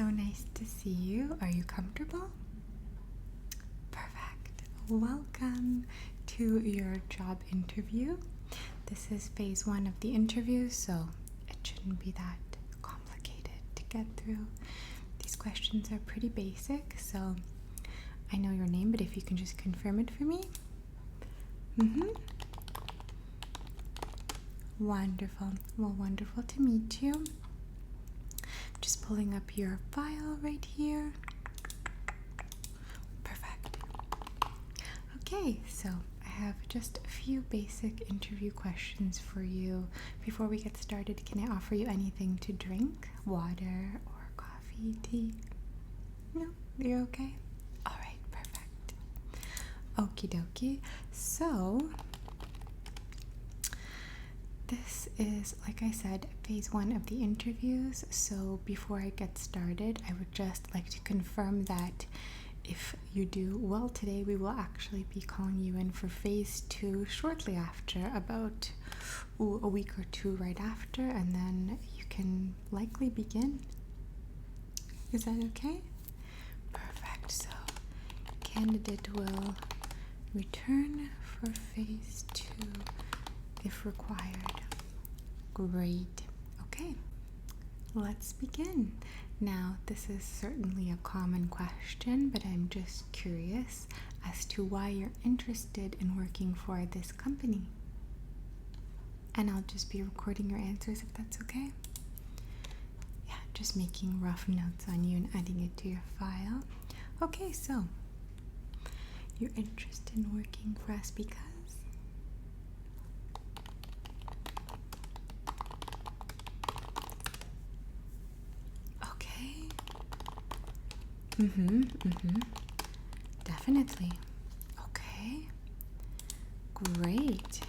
so nice to see you. Are you comfortable? Perfect. Welcome to your job interview. This is phase 1 of the interview, so it shouldn't be that complicated to get through. These questions are pretty basic, so I know your name, but if you can just confirm it for me. Wonderful. Well, wonderful to meet you. Just pulling up your file right here. Perfect. Okay, so I have just a few basic interview questions for you. Before we get started, can I offer you anything to drink? Water or coffee, tea? No? You're okay? Alright, perfect. Okie dokie. So, this is, like I said, phase 1 of the interviews. So before I get started, I would just like to confirm that if you do well today, we will actually be calling you in for phase 2 shortly after, about a week or two right after, and then you can likely begin. Is that okay? Perfect. So candidate will return for phase 2 if required. Great. Okay, let's begin. Now, this is certainly a common question, but I'm just curious as to why you're interested in working for this company. And I'll just be recording your answers if that's okay. Yeah, just making rough notes on you and adding it to your file. Okay, so you're interested in working for us because? Definitely. Okay. Great.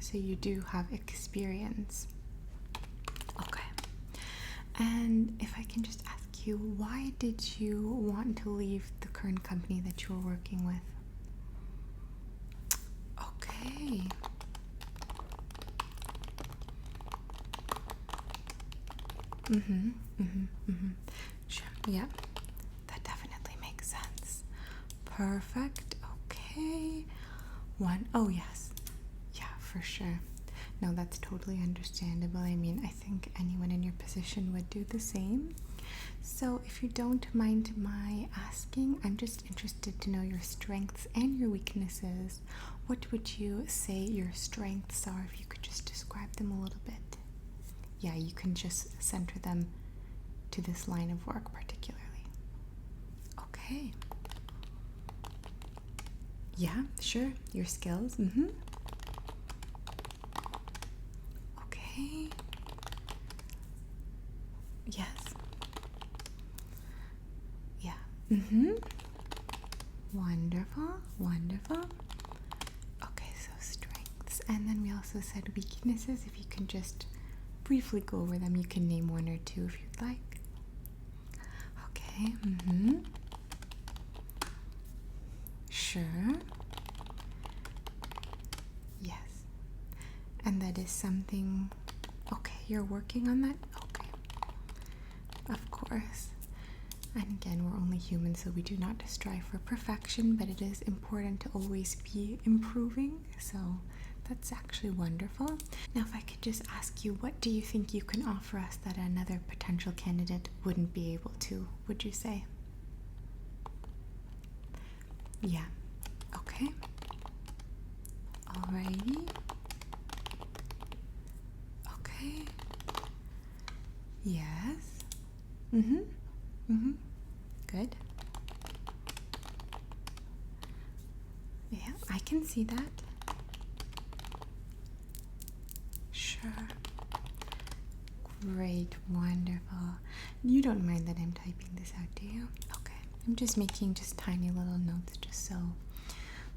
So you do have experience. Okay. And if I can just ask you, why did you want to leave the current company that you were working with? Okay. Sure. Yeah. That definitely makes sense. Perfect. Okay. Oh yes. Yeah, for sure. No, that's totally understandable. I mean, I think anyone in your position would do the same. So if you don't mind my asking, I'm just interested to know your strengths and your weaknesses. What would you say your strengths are, if you could just describe them a little bit? Yeah, you can just center them to this line of work particularly. Okay. Yeah, sure. Your skills. Okay. Yes. Yeah. Wonderful. Wonderful. Okay, so strengths. And then we also said weaknesses. If you can just briefly go over them, you can name one or two if you'd like. Okay. Sure. Yes. And that is something, okay, you're working on that? Okay. Of course. And again, we're only human, so we do not strive for perfection, but it is important to always be improving. So that's actually wonderful. Now, if I could just ask you, what do you think you can offer us that another potential candidate wouldn't be able to, would you say? Yeah. Okay. Alrighty. Okay. Yes. Good. Yeah, I can see that. Sure. Great, wonderful. You don't mind that I'm typing this out, do you? Okay. I'm just making just tiny little notes just so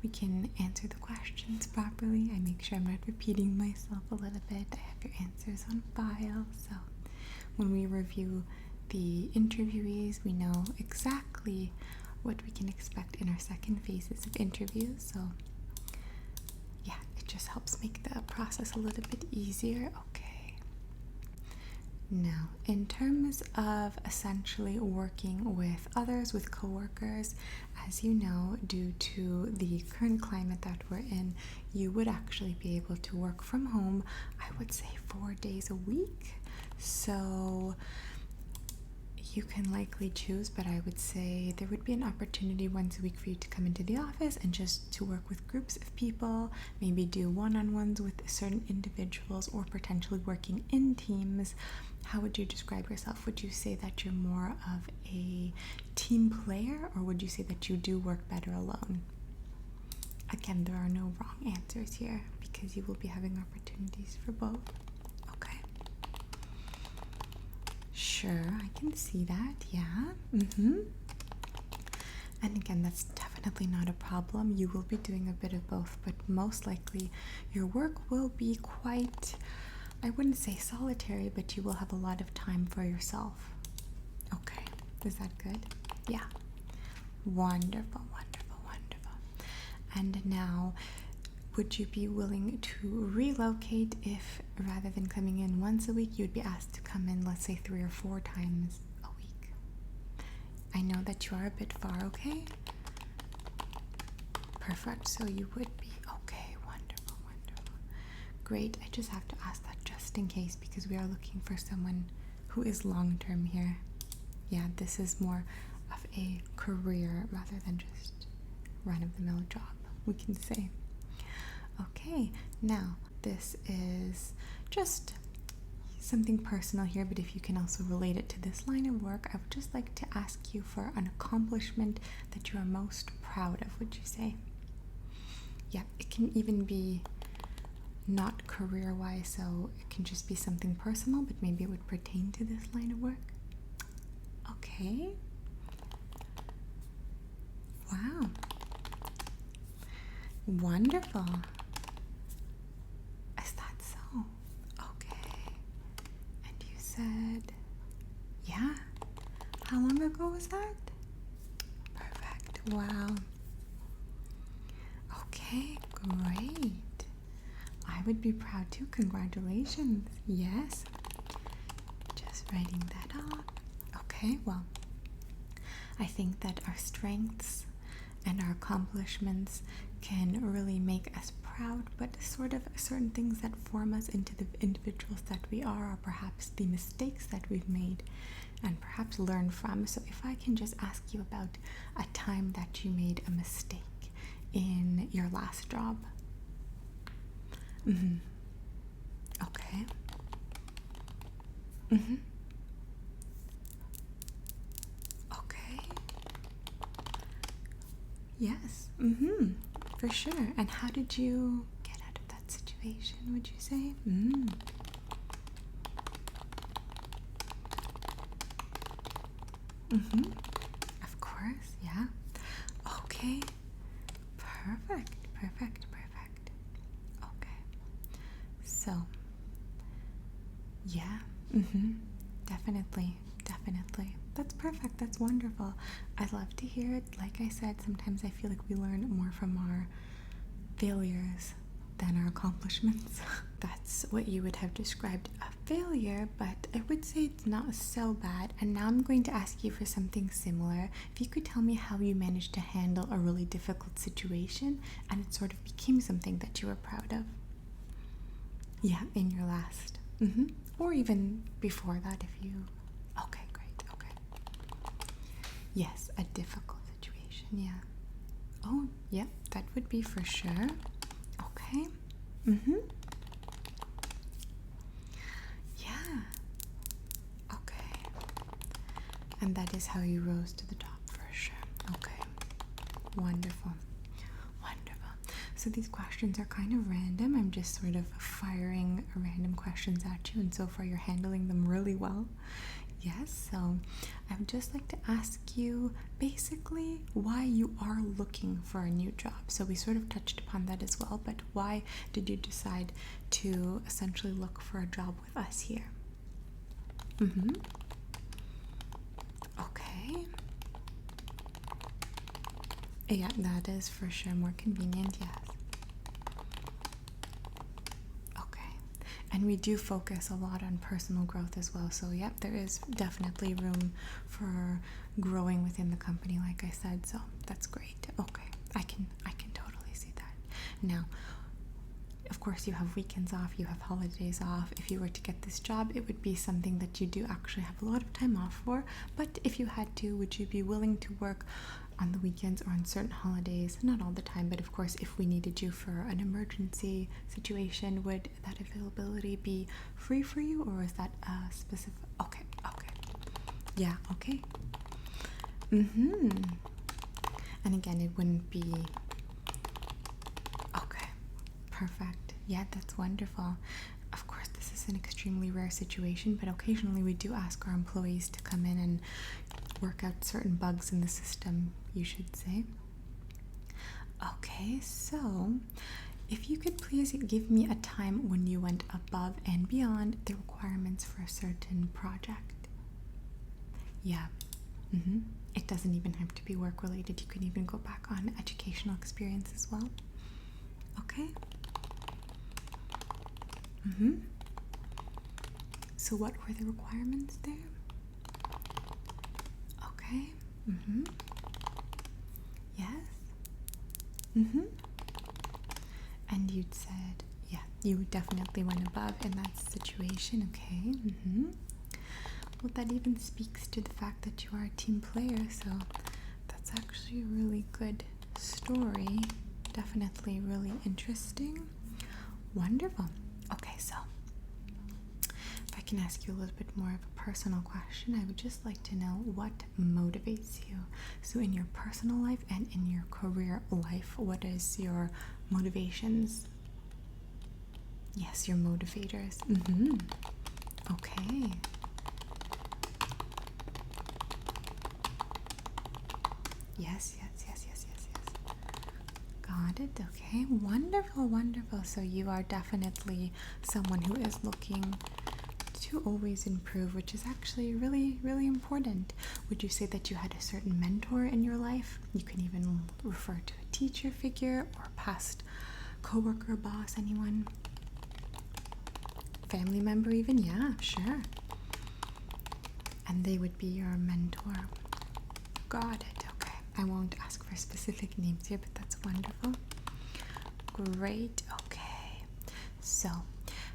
we can answer the questions properly. I make sure I'm not repeating myself a little bit. I have your answers on file, so when we review the interviewees, we know exactly what we can expect in our second phases of interviews. So yeah, it just helps make the process a little bit easier. Okay. Now, in terms of essentially working with others, with coworkers, as you know, due to the current climate that we're in, you would actually be able to work from home, I would say 4 days a week. So you can likely choose, but I would say there would be an opportunity once a week for you to come into the office and just to work with groups of people, maybe do one-on-ones with certain individuals, or potentially working in teams. How would you describe yourself? Would you say that you're more of a team player, or would you say that you do work better alone? Again, there are no wrong answers here because you will be having opportunities for both. Okay. Sure, I can see that, yeah. And again, that's definitely not a problem. You will be doing a bit of both, but most likely your work will be quite, I wouldn't say solitary, but you will have a lot of time for yourself. Okay, is that good? Yeah. Wonderful, wonderful, wonderful. And now, would you be willing to relocate if rather than coming in once a week, you'd be asked to come in, let's say 3 or 4 times a week? I know that you are a bit far, okay? Perfect, so you would be, okay, wonderful, wonderful. Great, I just have to ask that just in case because we are looking for someone who is long-term here. Yeah, this is more of a career rather than just run-of-the-mill job, we can say. Okay, now this is just something personal here, but if you can also relate it to this line of work, I would just like to ask you for an accomplishment that you are most proud of, would you say? Yeah, it can even be not career-wise, so it can just be something personal, but maybe it would pertain to this line of work. Okay. Wow. Wonderful. Is that so? Okay. And you said, yeah. How long ago was that? Perfect. Wow. Okay, great. I would be proud too. Congratulations. Yes. Just writing that up. Okay, well, I think that our strengths and our accomplishments can really make us proud, but sort of certain things that form us into the individuals that we are perhaps the mistakes that we've made and perhaps learn from. So if I can just ask you about a time that you made a mistake in your last job. Okay. Okay. Yes. For sure. And how did you get out of that situation, would you say? Of course, yeah. Okay. Perfect, perfect, perfect. Okay. So, yeah. Definitely, definitely. That's perfect. That's wonderful. I love to hear it. Like I said, sometimes I feel like we learn more from our failures than our accomplishments. That's what you would have described a failure, but I would say it's not so bad. And now I'm going to ask you for something similar. If you could tell me how you managed to handle a really difficult situation and it sort of became something that you were proud of. Yeah, in your last. Or even before that if you... Okay, great, okay. Yes, a difficult situation, yeah. Oh, yeah, that would be for sure. Okay. Yeah. Okay. And that is how you rose to the top for sure. Okay. Wonderful. Wonderful. So these questions are kind of random. I'm just sort of firing random questions at you, and so far you're handling them really well. Yes, so I would just like to ask you basically why you are looking for a new job. So we sort of touched upon that as well, but why did you decide to essentially look for a job with us here? Okay. Yeah, that is for sure more convenient, yes. Okay. And we do focus a lot on personal growth as well. So yeah, there is definitely room for growing within the company, like I said. So that's great. Okay, I can totally see that. Now, of course, you have weekends off, you have holidays off. If you were to get this job, it would be something that you do actually have a lot of time off for. But if you had to, would you be willing to work on the weekends or on certain holidays? Not all the time, but of course, if we needed you for an emergency situation, would that availability be free for you, or is that a specific? Okay. Yeah, okay. And again, it wouldn't be. Okay, perfect. Yeah, that's wonderful. Of course, this is an extremely rare situation, but occasionally we do ask our employees to come in and work out certain bugs in the system, you should say. Okay, so if you could please give me a time when you went above and beyond the requirements for a certain project. Yeah. It doesn't even have to be work related. You can even go back on educational experience as well. Okay. So what were the requirements there? Okay. Yes. And you'd said, yeah, you definitely went above in that situation. Okay. Well, that even speaks to the fact that you are a team player, so that's actually a really good story. Definitely really interesting. Wonderful. Okay, so if I can ask you a little bit more of a personal question, I would just like to know what motivates you. So in your personal life and in your career life, what is your motivations? Yes, your motivators. Okay. Yes. Got it. Okay. Wonderful. So you are definitely someone who is looking to always improve, which is actually really, really important. Would you say that you had a certain mentor in your life? You can even refer to a teacher figure or a past coworker, boss, anyone. Family member even? Yeah, sure. And they would be your mentor. Got it. Okay. I won't ask for specific names here, but that's wonderful. Great. Okay. So,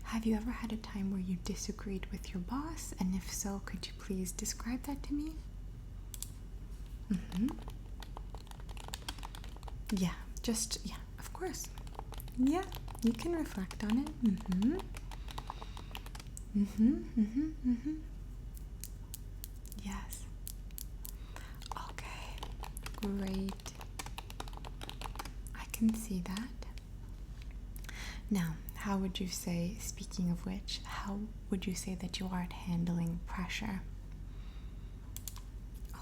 have you ever had a time where you disagreed with your boss? And if so, could you please describe that to me? Yeah, of course. Yeah, you can reflect on it. Yes. Okay, great. I can see that. Now, how would you say, speaking of which, how would you say that you are at handling pressure?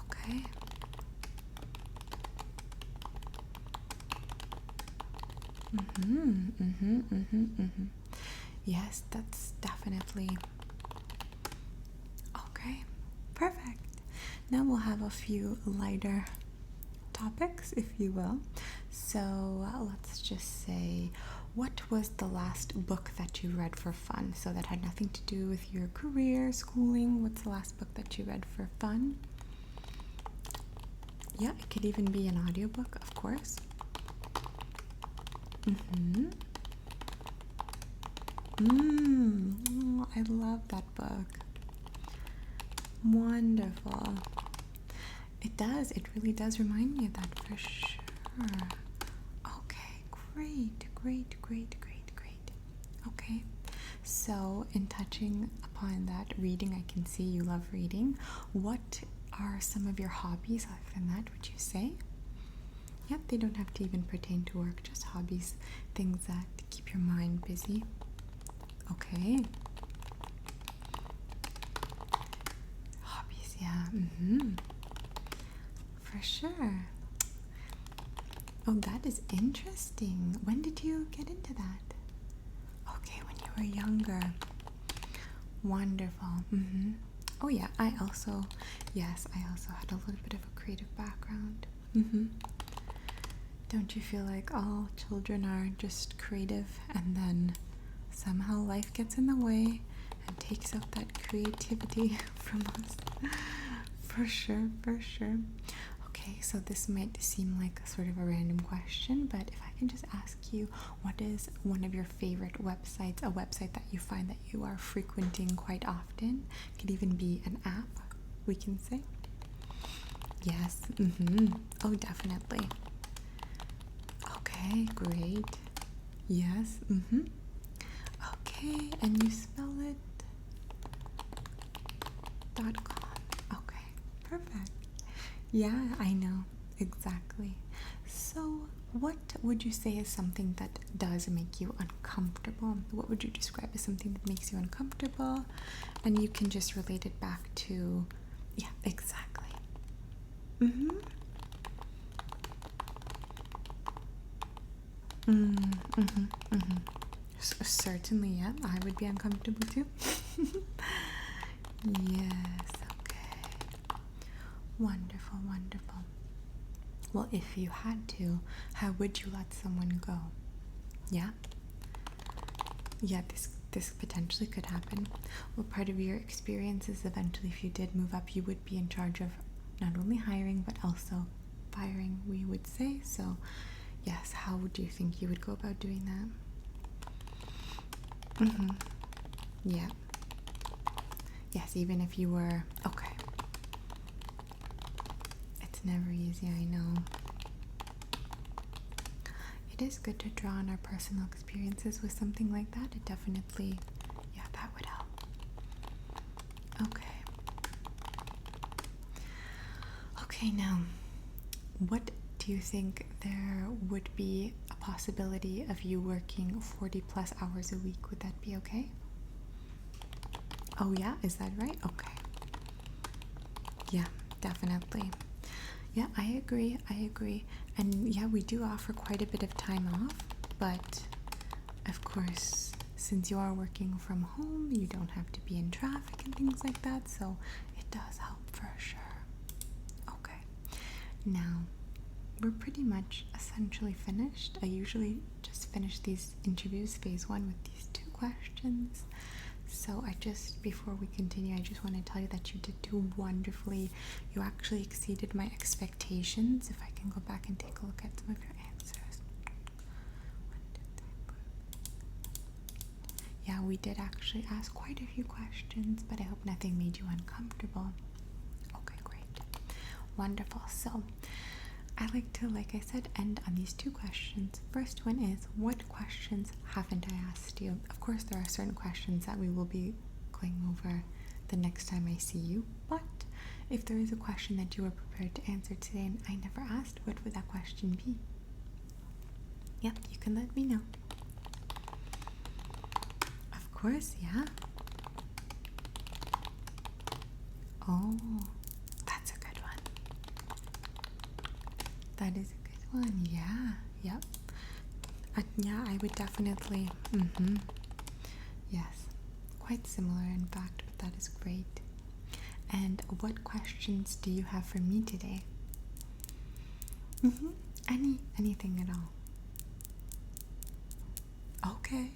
Okay. Yes, that's definitely okay. Perfect. Now we'll have a few lighter topics, if you will. So let's just say, what was the last book that you read for fun? So that had nothing to do with your career, schooling. What's the last book that you read for fun? Yeah, it could even be an audiobook, of course. Oh, I love that book. Wonderful. It does. It really does remind me of that for sure. Okay, great. Okay, so in touching upon that reading, I can see you love reading. What are some of your hobbies other than that, would you say? Yep, they don't have to even pertain to work, just hobbies, things that keep your mind busy. Okay. Hobbies, yeah. For sure. Oh, that is interesting. When did you get into that? Okay, when you were younger. Wonderful. Oh yeah, I also had a little bit of a creative background. Don't you feel like all children are just creative and then somehow life gets in the way and takes out that creativity from us. For sure, for sure. Okay, so this might seem like a sort of a random question, but if I can just ask you, what is one of your favorite websites, a website that you find that you are frequenting quite often? It could even be an app, we can say. Yes, oh, definitely. Okay, great. Yes, okay, and you spell it .com. Okay, perfect. Yeah, I know, exactly. So, what would you say is something that does make you uncomfortable? What would you describe as something that makes you uncomfortable? And you can just relate it back to, yeah, exactly. Mm-hmm. Certainly, yeah, I would be uncomfortable too. Yes, okay. Wonderful, wonderful. Well, if you had to, how would you let someone go? Yeah? Yeah, this potentially could happen. Well, part of your experience is eventually if you did move up, you would be in charge of not only hiring but also firing, we would say. So, yes, how do you think you would go about doing that? Yeah. Yes, even if you were okay. It's never easy, I know. It is good to draw on our personal experiences with something like that. It definitely, yeah, that would help. Okay. Okay, now, what do you think there would be a possibility of you working 40 plus hours a week? Would that be okay? Oh, yeah, is that right? Okay. Yeah, definitely. Yeah, I agree. I agree. And yeah, we do offer quite a bit of time off, but of course, since you are working from home, you don't have to be in traffic and things like that, so it does help for sure. Okay. Now, we're pretty much essentially finished. I usually just finish these interviews, phase one, with these 2 questions. So before we continue, I just want to tell you that you did do wonderfully. You actually exceeded my expectations. If I can go back and take a look at some of your answers. 1, 2, 3, 4. Yeah, we did actually ask quite a few questions, but I hope nothing made you uncomfortable. Okay, great. Wonderful. So, I like to, like I said, end on these 2 questions. First one is, what questions haven't I asked you? Of course, there are certain questions that we will be going over the next time I see you, but if there is a question that you were prepared to answer today and I never asked, what would that question be? Yep, you can let me know. Of course, yeah. Oh, that's a good one. That is a good one. Yeah. Yep. Yeah, I would definitely. Yes. Quite similar, in fact, but that is great. And what questions do you have for me today? Anything at all. Okay.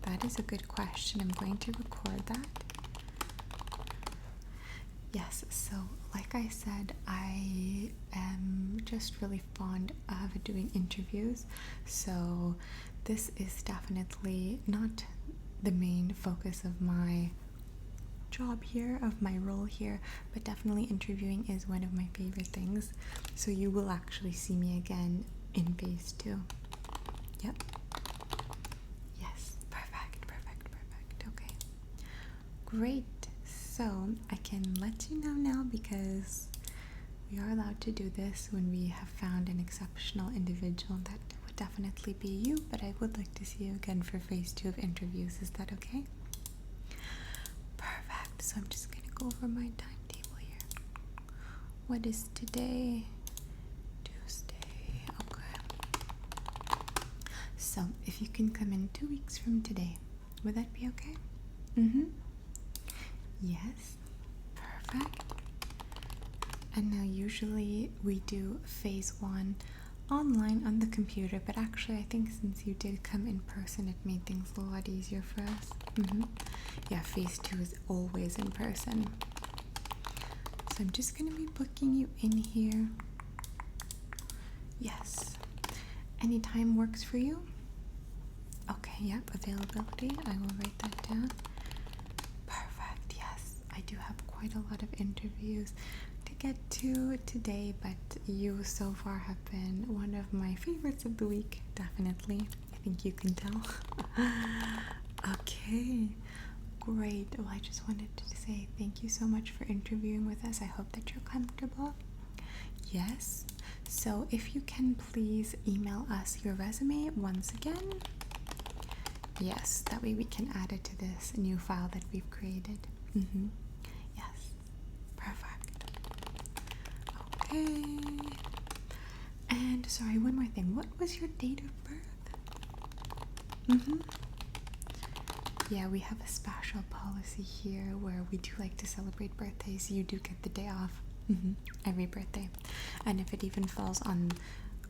That is a good question. I'm going to record that. Yes, so like I said, I am just really fond of doing interviews, so this is definitely not the main focus of my job here, of my role here, but definitely interviewing is one of my favorite things, so you will actually see me again in phase 2. Yep. Yes, perfect. Okay, great. So I can let you know now, because we are allowed to do this when we have found an exceptional individual. That would definitely be you, but I would like to see you again for phase 2 of interviews. Is that okay? Perfect. So I'm just going to go over my timetable here. What is today? Tuesday. Okay. So if you can come in 2 weeks from today, would that be okay? Yes, perfect. And now usually we do phase 1 online on the computer, but actually I think since you did come in person, it made things a lot easier for us. Yeah, phase 2 is always in person. So I'm just going to be booking you in here. Yes. Any time works for you? Okay, yep, availability. I will write that down. Perfect, yes. I do have quite a lot of interviews to get to today, but you so far have been one of my favorites of the week, definitely. I think you can tell. Okay, great. Well, I just wanted to say thank you so much for interviewing with us. I hope that you're comfortable. Yes. So if you can please email us your resume once again. Yes, that way we can add it to this new file that we've created. Yes, perfect. Okay. And sorry, one more thing. What was your date of birth? Yeah, we have a special policy here where we do like to celebrate birthdays. You do get the day off every birthday. And if it even falls on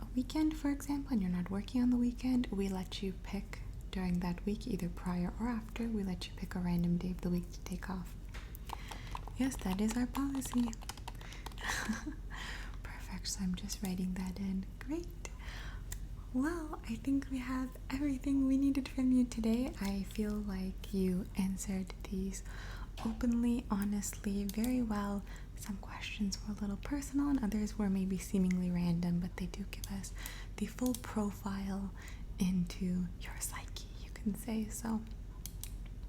a weekend, for example, and you're not working on the weekend, we let you pick during that week, either prior or after, we let you pick a random day of the week to take off. Yes, that is our policy. Perfect, so I'm just writing that in. Great. Well, I think we have everything we needed from you today. I feel like you answered these openly, honestly, very well. Some questions were a little personal and others were maybe seemingly random, but they do give us the full profile into your psyche, you can say. So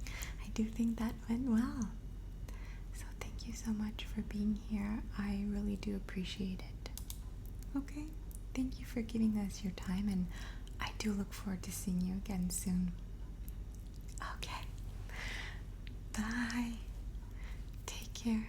I do think that went well. So thank you so much for being here. I really do appreciate it. Okay, thank you for giving us your time, and I do look forward to seeing you again soon. Okay, bye. Take care.